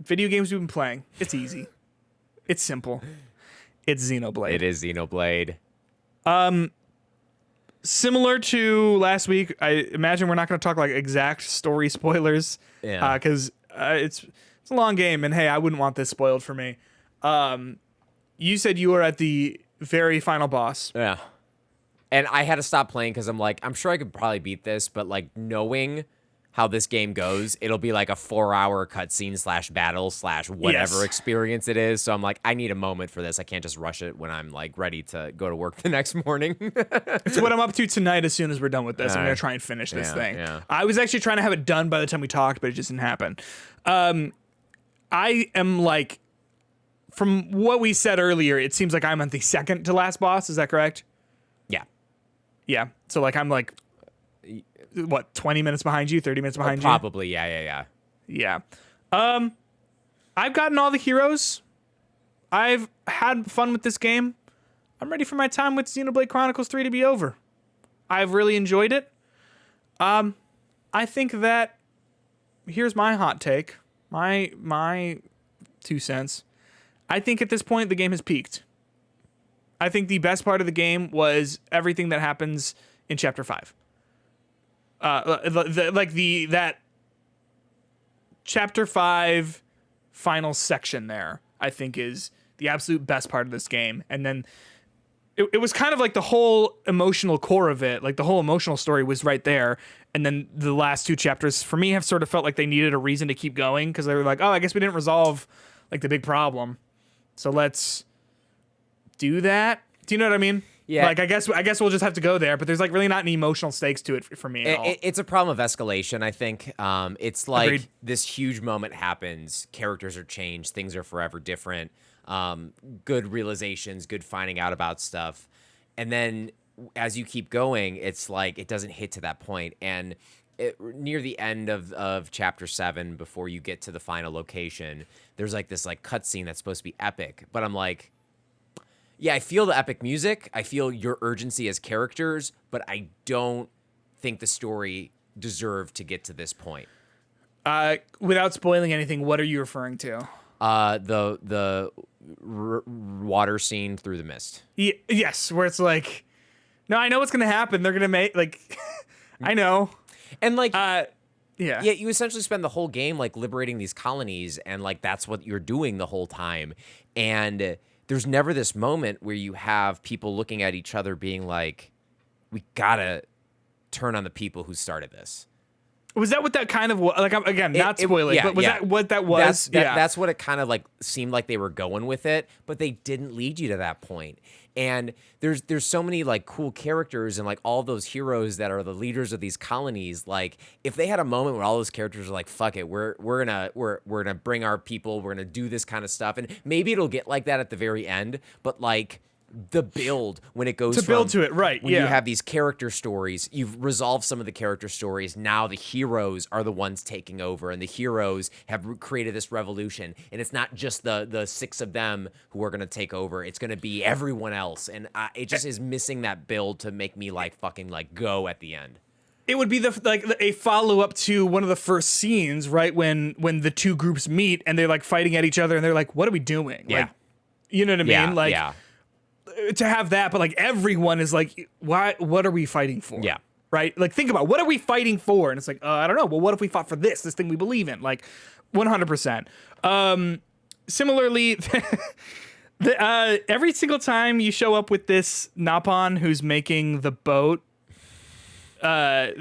video games we've been playing. It's easy. It's simple. It's Xenoblade. It is Xenoblade. Similar to last week, I imagine we're not going to talk like exact story spoilers. Yeah. Because it's a long game, and hey, I wouldn't want this spoiled for me. You said you were at the very final boss. Yeah. And I had to stop playing because I'm like, I'm sure I could probably beat this, but like knowing how this game goes, it'll be like a 4-hour cutscene / battle / whatever experience it is. So I'm like, I need a moment for this. I can't just rush it when I'm like ready to go to work the next morning. It's what I'm up to tonight as soon as we're done with this. I'm going to try and finish this thing. Yeah. I was actually trying to have it done by the time we talked, but it just didn't happen. I am like, from what we said earlier, it seems like I'm on the second to last boss. Is that correct? Yeah. Yeah. So like I'm like, what, 20 minutes behind you, 30 minutes behind you? Probably. Yeah. Yeah. I've gotten all the heroes. I've had fun with this game. I'm ready for my time with Xenoblade Chronicles 3 to be over. I've really enjoyed it. I think that here's my hot take. My 2 cents. I think at this point the game has peaked. I think the best part of the game was everything that happens in Chapter 5. That Chapter 5 final section there, I think, is the absolute best part of this game. And then it was kind of like the whole emotional core of it, like the whole emotional story was right there. And then the last 2 chapters, for me, have sort of felt like they needed a reason to keep going because they were like, oh, I guess we didn't resolve like the big problem. So let's do that. Do you know what I mean? Yeah. Like, I guess we'll just have to go there, but there's like really not any emotional stakes to it for me at all. It's a problem of escalation, I think. It's like Agreed. this huge moment happens, characters are changed, things are forever different, good realizations, good finding out about stuff. And then as you keep going, it's like it doesn't hit to that point. And near the end of Chapter 7, before you get to the final location, there's like this like cutscene that's supposed to be epic. But I'm like, yeah, I feel the epic music. I feel your urgency as characters, but I don't think the story deserved to get to this point. Without spoiling anything, what are you referring to? The water scene through the mist. Yes, where it's like, no, I know what's gonna happen. They're gonna make like, I know, and like, yeah, you essentially spend the whole game like liberating these colonies, and like that's what you're doing the whole time, and there's never this moment where you have people looking at each other being like, we gotta turn on the people who started this. Was that what that kind of was? Like, again, not spoiling, but was that what that was? That's what it kind of like seemed like they were going with it, but they didn't lead you to that point. And there's so many like cool characters and like all those heroes that are the leaders of these colonies. Like if they had a moment where all those characters are like, fuck it, we're gonna bring our people, we're gonna do this kind of stuff, and maybe it'll get like that at the very end, but like the build when it goes to build to it, right? When you have these character stories, you've resolved some of the character stories. Now the heroes are the ones taking over, and the heroes have created this revolution. And it's not just the 6 of them who are going to take over. It's going to be everyone else, and it just is missing that build to make me like fucking like go at the end. It would be a follow up to one of the first scenes, right? When the 2 groups meet and they're like fighting at each other, and they're like, "What are we doing?" Yeah, like, you know what I mean? Like, yeah. To have that, but like everyone is like, why? What are we fighting for? Yeah. Right? Like, think about, what are we fighting for? And it's like, I don't know. Well, what if we fought for this thing we believe in? Like, 100%. Similarly, every single time you show up with this Napon who's making the boat, like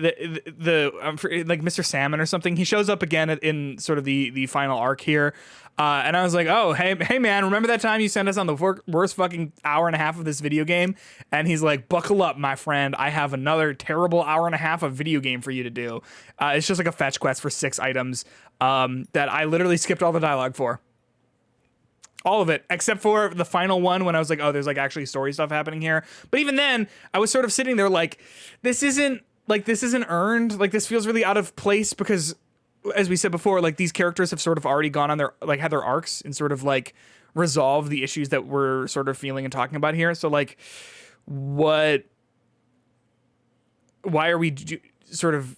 Mr. Salmon or something, he shows up again in sort of the final arc here. And I was like, oh, hey man, remember that time you sent us on the worst fucking hour and a half of this video game? And he's like, buckle up, my friend. I have another terrible hour and a half of video game for you to do. It's just like a fetch quest for 6 items that I literally skipped all the dialogue for. All of it, except for the final one when I was like, oh, there's like actually story stuff happening here. But even then, I was sort of sitting there like, this isn't earned. Like, this feels really out of place because, as we said before, like these characters have sort of already gone on their, like, had their arcs and sort of like resolved the issues that we're sort of feeling and talking about here. So like, why are we sort of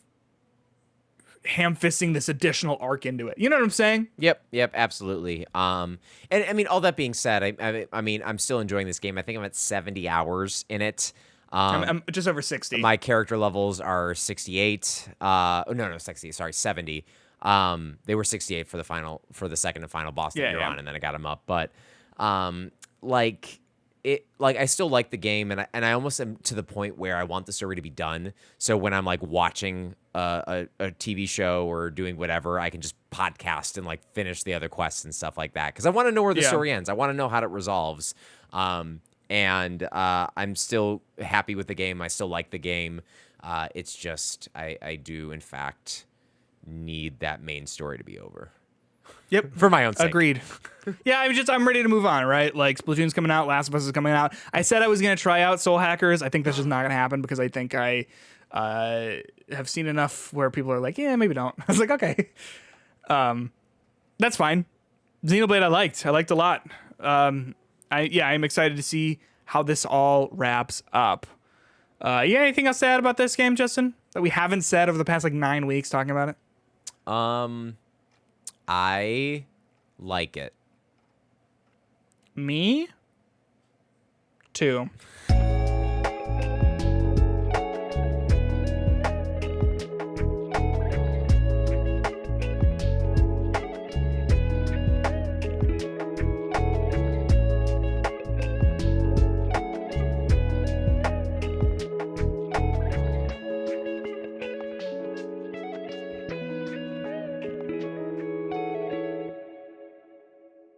ham-fisting this additional arc into it. You know what I'm saying? Yep, absolutely. And I mean, all that being said, I mean, I'm still enjoying this game. I think I'm at 70 hours in it. I'm just over 60. My character levels are 68. No, 60. Sorry, 70. They were 68 for the second and final boss that you're on, and then I got them up. But like I still like the game, and I almost am to the point where I want the story to be done. So when I'm like watching a TV show or doing whatever, I can just podcast and like finish the other quests and stuff like that, because I want to know where the story ends. I want to know how it resolves. And I'm still happy with the game. I still like the game. It's just I do in fact need that main story to be over. Yep, for my own sake. Agreed. Yeah, I'm ready to move on. Right, like Splatoon's coming out, Last of Us is coming out. I said I was gonna try out Soul Hackers. I think that's just not gonna happen because I think I have seen enough where people are like, yeah, maybe don't. I was like, okay, that's fine. Xenoblade I liked a lot. I'm excited to see how this all wraps up. You got anything else to add about this game, Justin, that we haven't said over the past like 9 weeks talking about it? I like it. Me too.